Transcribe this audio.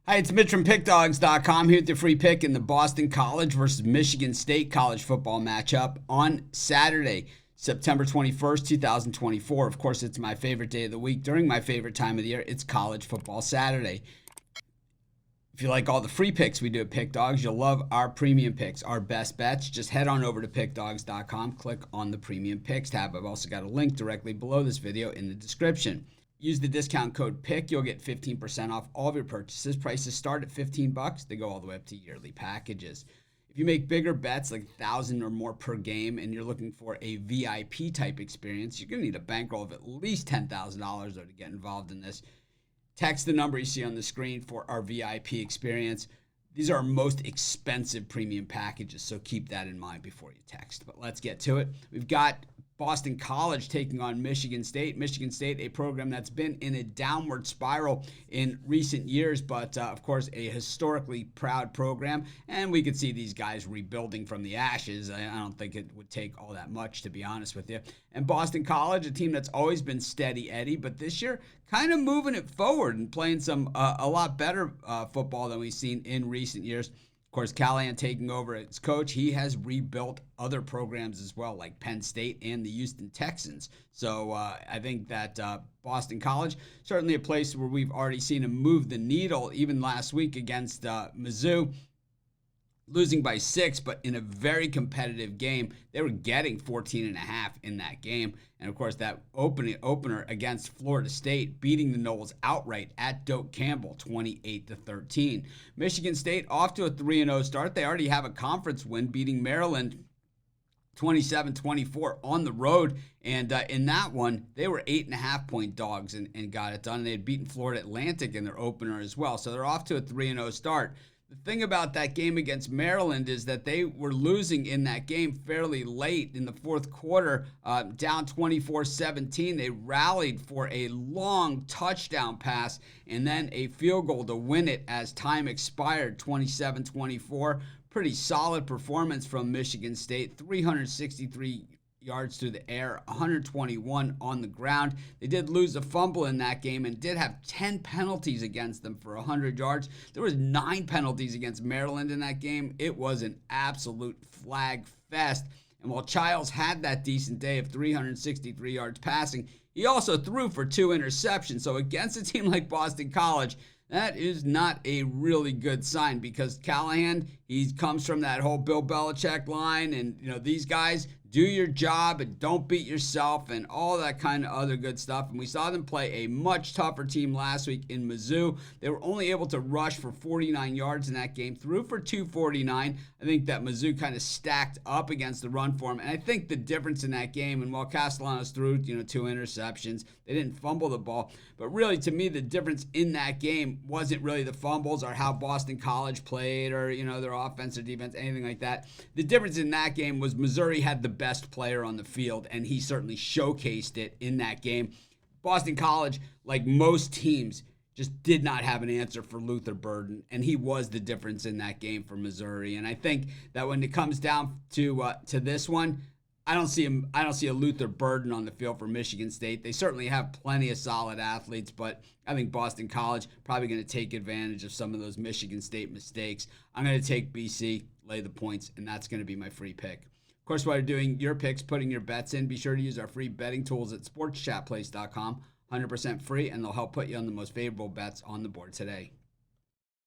Hi, it's Mitch from Pickdawgz.com here with the free pick in the Boston College versus Michigan State college football matchup on Saturday, September 21st, 2024. Of course, it's my favorite day of the week. During my favorite time of the year, it's college football Saturday. If you like all the free picks we do at Pickdawgz, you'll love our premium picks, our best bets. Just head on over to Pickdawgz.com, click on the premium picks tab. I've also got a link directly below this video in the description. Use the discount code PICK. You'll get 15% off all of your purchases. Prices start at $15. They go all the way up to yearly packages. If you make bigger bets, like 1,000 or more per game, and you're looking for a VIP type experience, you're going to need a bankroll of at least $10,000 to get involved in this. Text the number you see on the screen for our VIP experience. These are our most expensive premium packages, so keep that in mind before you text. But let's get to it. We've got Boston College taking on Michigan State. Michigan State, a program that's been in a downward spiral in recent years, but of course a historically proud program. And we could see these guys rebuilding from the ashes. I don't think it would take all that much, to be honest with you. And Boston College, a team that's always been steady Eddie, but this year kind of moving it forward and playing some a lot better football than we've seen in recent years. Of course, Callahan taking over as coach, he has rebuilt other programs as well, like Penn State and the Houston Texans. So I think that Boston College, certainly a place where we've already seen him move the needle, even last week against Mizzou, losing by 6, but in a very competitive game. They were getting 14.5 in that game. And of course, that opener against Florida State, beating the Noles outright at Doak Campbell, 28-13. Michigan State off to a 3-0 start. They already have a conference win, beating Maryland 27-24 on the road. And in that one, they were 8.5-point dogs and got it done. They had beaten Florida Atlantic in their opener as well. So they're off to a 3-0 start. The thing about that game against Maryland is that they were losing in that game fairly late in the fourth quarter, down 24-17. They rallied for a long touchdown pass and then a field goal to win it as time expired, 27-24. Pretty solid performance from Michigan State, 363 yards through the air, 121 on the ground. They did lose a fumble in that game and did have 10 penalties against them for 100 yards. There was 9 penalties against Maryland in that game. It was an absolute flag fest. And while Childs had that decent day of 363 yards passing, he also threw for 2 interceptions. So against a team like Boston College, that is not a really good sign, because Callahan, he comes from that whole Bill Belichick line, and these guys, do your job and don't beat yourself and all that kind of other good stuff. And we saw them play a much tougher team last week in Mizzou. They were only able to rush for 49 yards in that game, threw for 249. I think that Mizzou kind of stacked up against the run for him. And I think the difference in that game, and while Castellanos threw 2 interceptions, they didn't fumble the ball. But really, to me, the difference in that game wasn't really the fumbles or how Boston College played or, their offense or defense, anything like that. The difference in that game was Missouri had the best player on the field, and he certainly showcased it in that game. Boston College, like most teams, just did not have an answer for Luther Burden, and he was the difference in that game for Missouri. And I think that when it comes down to this one, I don't see a Luther Burden on the field for Michigan State. They certainly have plenty of solid athletes, but I think Boston College probably going to take advantage of some of those Michigan State mistakes. I'm going to take BC, lay the points, and that's going to be my free pick. Of course, while you're doing your picks, putting your bets in, be sure to use our free betting tools at sportschatplace.com. 100% free, and they'll help put you on the most favorable bets on the board today.